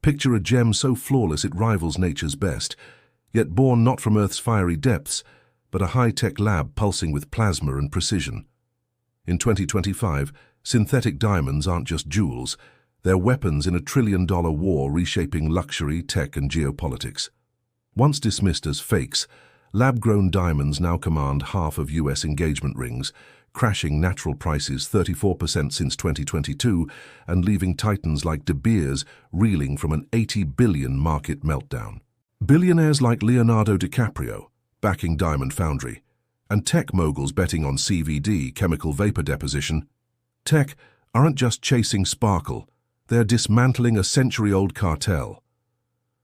Picture a gem so flawless it rivals nature's best, yet born not from Earth's fiery depths, but a high-tech lab pulsing with plasma and precision. In 2025, synthetic diamonds aren't just jewels, they're weapons in a trillion-dollar war reshaping luxury, tech, and geopolitics. Once dismissed as fakes, lab-grown diamonds now command half of US engagement rings, crashing natural prices 34% since 2022 and leaving titans like De Beers reeling from an $80 billion market meltdown. Billionaires like Leonardo DiCaprio, backing Diamond Foundry, and tech moguls betting on CVD, chemical vapor deposition. Tech aren't just chasing sparkle, they're dismantling a century-old cartel.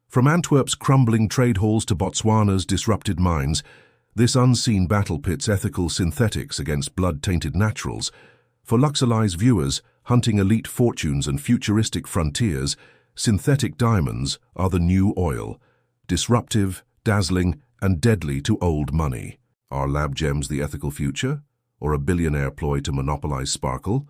From Antwerp's crumbling trade halls to Botswana's disrupted mines, this unseen battle pits ethical synthetics against blood-tainted naturals. For Luxurized viewers hunting elite fortunes and futuristic frontiers, synthetic diamonds are the new oil, disruptive, dazzling, and deadly to old money. Are lab gems the ethical future, or a billionaire ploy to monopolize sparkle?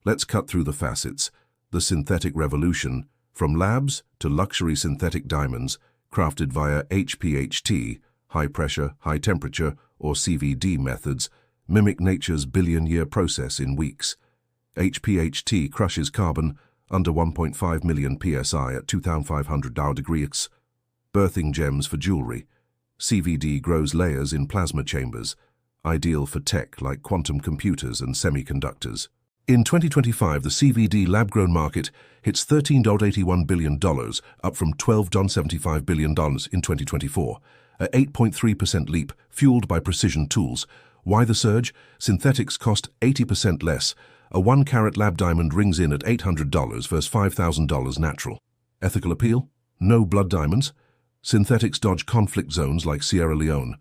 Let's cut through the facets. The synthetic revolution, from labs to luxury synthetic diamonds, crafted via HPHT, high pressure, high temperature, or CVD methods, mimic nature's billion-year process in weeks. HPHT crushes carbon under 1.5 million psi at 2,500 degrees, birthing gems for jewelry. CVD grows layers in plasma chambers, ideal for tech like quantum computers and semiconductors. In 2025, the CVD lab-grown market hits $13.81 billion, up from $12.75 billion in 2024, a 8.3% leap fueled by precision tools. Why the surge? Synthetics cost 80% less. A 1-carat lab diamond rings in at $800 versus $5,000 natural. Ethical appeal? No blood diamonds. Synthetics dodge conflict zones like Sierra Leone.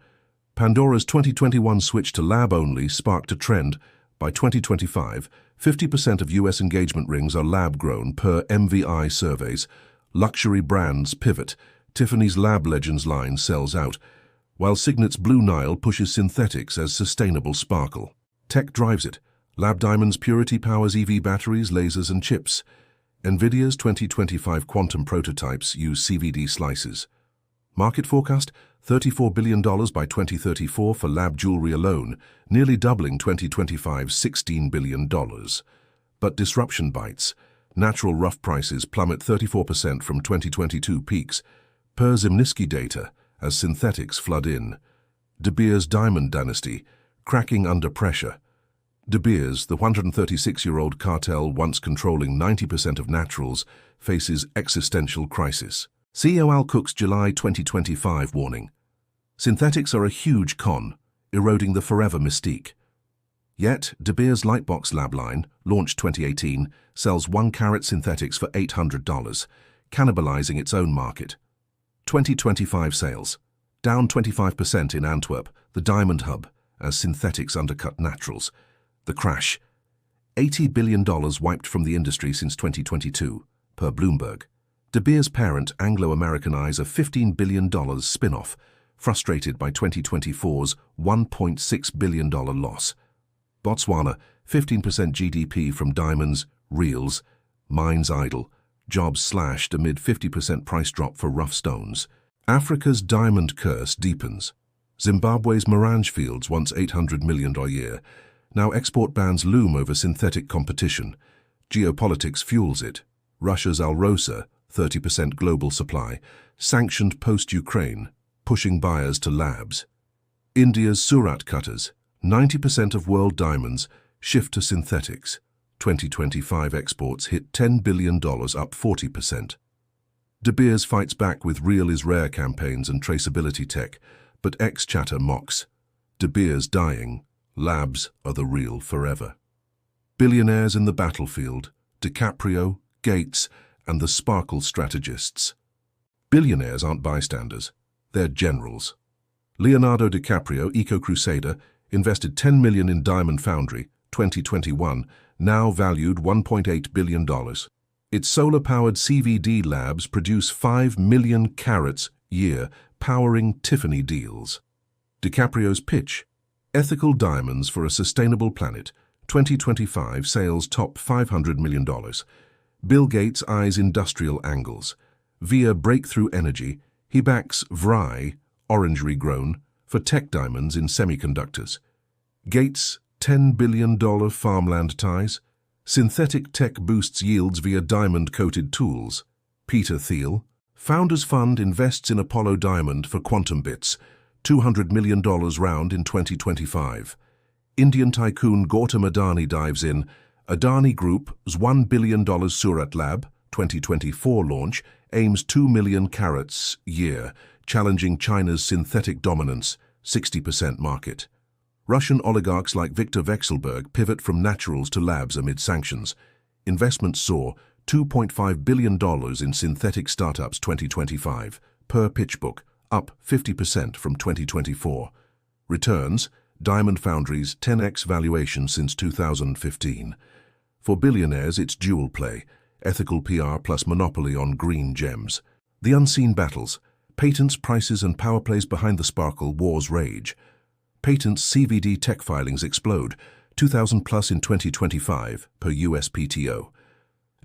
Pandora's 2021 switch to lab-only sparked a trend. By 2025, 50% of US engagement rings are lab-grown per MVI surveys. Luxury brands pivot. Tiffany's Lab Legends line sells out, while Signet's Blue Nile pushes synthetics as sustainable sparkle. Tech drives it. Lab Diamonds purity powers EV batteries, lasers, and chips. NVIDIA's 2025 quantum prototypes use CVD slices. Market forecast, $34 billion by 2034 for lab jewelry alone, nearly doubling 2025's $16 billion. But disruption bites. Natural rough prices plummet 34% from 2022 peaks, per Zimnisky data, as synthetics flood in. De Beers Diamond Dynasty, cracking under pressure. De Beers, the 136-year-old cartel once controlling 90% of naturals, faces existential crisis. CEO Al Cook's July 2025 warning. Synthetics are a huge con, eroding the forever mystique. Yet, De Beers Lightbox Lab line, launched 2018, sells 1-carat synthetics for $800, cannibalizing its own market. 2025 sales, down 25% in Antwerp, the diamond hub, as synthetics undercut naturals. The crash, $80 billion wiped from the industry since 2022, per Bloomberg. De Beers' parent Anglo-American eyes a $15 billion spin-off, frustrated by 2024's $1.6 billion loss. Botswana, 15% GDP from diamonds, reels, mines idle, jobs slashed amid 50% price drop for rough stones. Africa's diamond curse deepens. Zimbabwe's Marange fields, once $800 million a year. Now export bans loom over synthetic competition. Geopolitics fuels it. Russia's Alrosa, 30% global supply, sanctioned post-Ukraine, pushing buyers to labs. India's Surat cutters, 90% of world diamonds, shift to synthetics. 2025 exports hit $10 billion, up 40%. De Beers fights back with real is rare campaigns and traceability tech, but ex-chatter mocks. De Beers dying, labs are the real forever. Billionaires in the battlefield, DiCaprio, Gates, and the sparkle strategists. Billionaires aren't bystanders, they're generals. Leonardo DiCaprio, eco-crusader, invested $10 million in Diamond Foundry, 2021, now valued $1.8 billion. Its solar-powered CVD labs produce 5 million carats a year, powering Tiffany deals. DiCaprio's pitch, ethical diamonds for a sustainable planet, 2025 sales top $500 million. Bill Gates eyes industrial angles. Via Breakthrough Energy, he backs VRI, Orangery Grown, for tech diamonds in semiconductors. Gates, $10 billion farmland ties. Synthetic tech boosts yields via diamond-coated tools. Peter Thiel, Founders Fund invests in Apollo Diamond for quantum bits, $200 million round in 2025. Indian tycoon Gautam Adani dives in. Adani Group's $1 billion Surat Lab, 2024 launch, aims 2 million carats year, challenging China's synthetic dominance, 60% market. Russian oligarchs like Viktor Vekselberg pivot from naturals to labs amid sanctions. Investments soar, $2.5 billion in synthetic startups 2025, per PitchBook, up 50% from 2024. Returns, Diamond Foundry's 10x valuation since 2015. For Billionaires, it's dual play, ethical PR plus monopoly on green gems. The unseen battles, patents, prices and power plays behind the sparkle, wars rage. Patents CVD tech filings explode, 2,000 plus in 2025 per USPTO.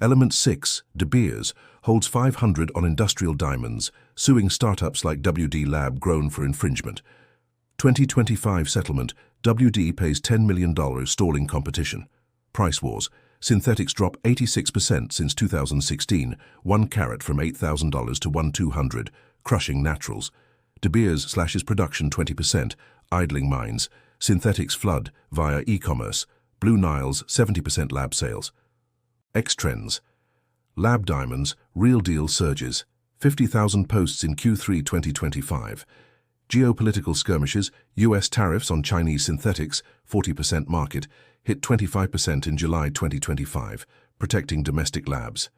Element 6, De Beers, holds 500 on industrial diamonds, suing startups like WD Lab Grown for infringement. 2025 settlement, WD pays $10 million stalling competition. Price wars, synthetics drop 86% since 2016, 1 carat from $8,000 to $1,200, crushing naturals. De Beers slashes production 20%, idling mines. Synthetics flood via e-commerce. Blue Nile's 70% lab sales. X-Trends. Lab diamonds, real deal surges. 50,000 posts in Q3 2025. Geopolitical skirmishes, US tariffs on Chinese synthetics, 40% market, hit 25% in July 2025, protecting domestic labs.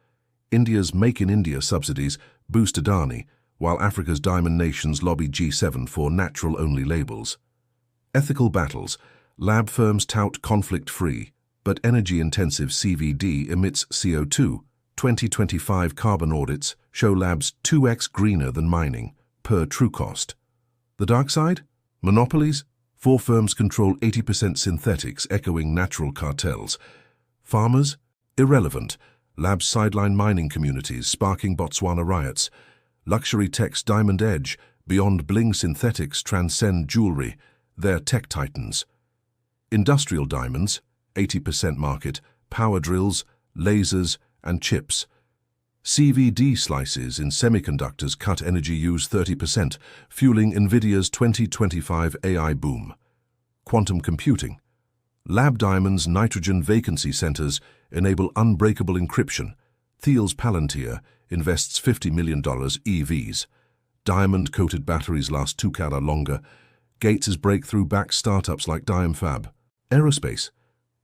India's Make in India subsidies boost Adani, while Africa's diamond nations lobby G7 for natural-only labels. Ethical battles. Lab firms tout conflict-free, but energy-intensive CVD emits CO2. 2025 carbon audits show labs 2x greener than mining, per true cost. The dark side? Monopolies? 4 firms control 80% synthetics, echoing natural cartels. Farmers? Irrelevant. Labs sideline mining communities, sparking Botswana riots. Luxury tech's diamond edge, beyond bling synthetics transcend jewelry. They're tech titans. Industrial diamonds, 80% market, power drills, lasers, and chips. CVD slices in semiconductors cut energy use 30%, fueling NVIDIA's 2025 AI boom. Quantum computing. Lab diamonds' nitrogen vacancy centers enable unbreakable encryption. Thiel's Palantir invests $50 million EVs. Diamond-coated batteries last 2 carat longer. Gates' breakthrough backs startups like DiamFab. Aerospace.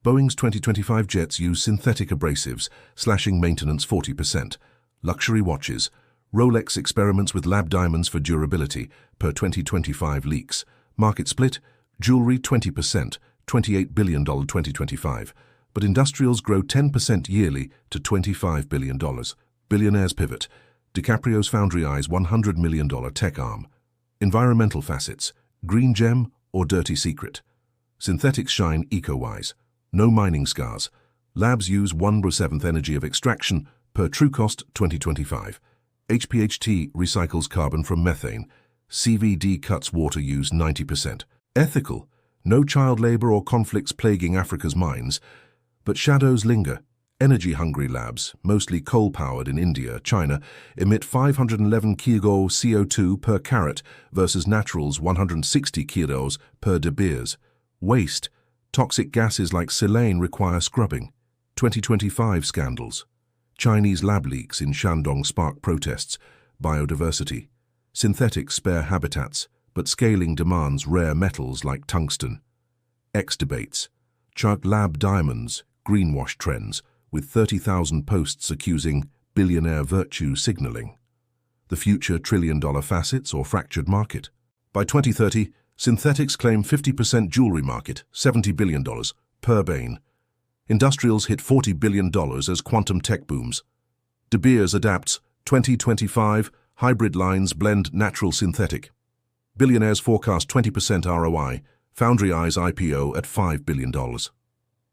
Boeing's 2025 jets use synthetic abrasives, slashing maintenance 40%. Luxury watches. Rolex experiments with lab diamonds for durability, per 2025 leaks. Market split. Jewelry 20%, $28 billion 2025. But industrials grow 10% yearly to $25 billion. Billionaires pivot. DiCaprio's Foundry eyes $100 million tech arm. Environmental facets. Green gem or dirty secret. Synthetics shine eco-wise. No mining scars. Labs use 1/7 energy of extraction, per true cost 2025. HPHT recycles carbon from methane. CVD cuts water use 90%. Ethical. No child labor or conflicts plaguing Africa's mines. But shadows linger. Energy-hungry labs, mostly coal-powered in India, China, emit 511 kg CO2 per carat versus naturals 160 kilos per De Beers. Waste. Toxic gases like silane require scrubbing. 2025 scandals. Chinese lab leaks in Shandong spark protests. Biodiversity. Synthetics spare habitats, but scaling demands rare metals like tungsten. X debates. Chart lab diamonds, greenwash trends, with 30,000 posts accusing billionaire virtue signaling. The future trillion-dollar facets or fractured market. By 2030, synthetics claim 50% jewelry market, $70 billion, per Bain. Industrials hit $40 billion as quantum tech booms. De Beers adapts, 2025, hybrid lines blend natural synthetic. Billionaires forecast 20% ROI, Foundry eyes IPO at $5 billion.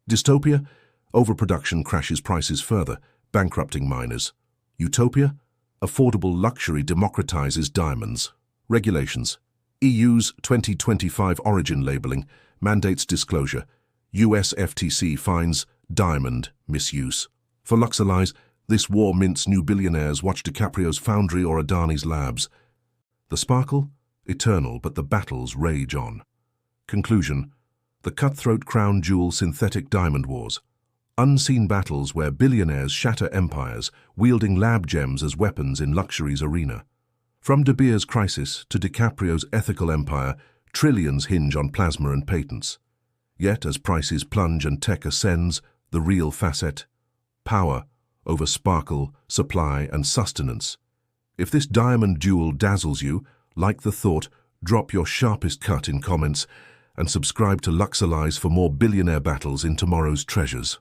Dystopia? Overproduction crashes prices further, bankrupting miners. Utopia? Affordable luxury democratizes diamonds. Regulations. EU's 2025 origin labeling mandates disclosure. US FTC fines diamond misuse. For Luxalize, this war mints new billionaires watch DiCaprio's foundry or Adani's labs. The sparkle? Eternal, but the battles rage on. Conclusion. The cutthroat crown jewel synthetic diamond wars. Unseen battles where billionaires shatter empires, wielding lab gems as weapons in luxury's arena. From De Beers' crisis to DiCaprio's ethical empire, trillions hinge on plasma and patents. Yet as prices plunge and tech ascends, the real facet: power over sparkle, supply and sustenance. If this diamond duel dazzles you, like the thought, drop your sharpest cut in comments and subscribe to Luxalize for more billionaire battles in tomorrow's treasures.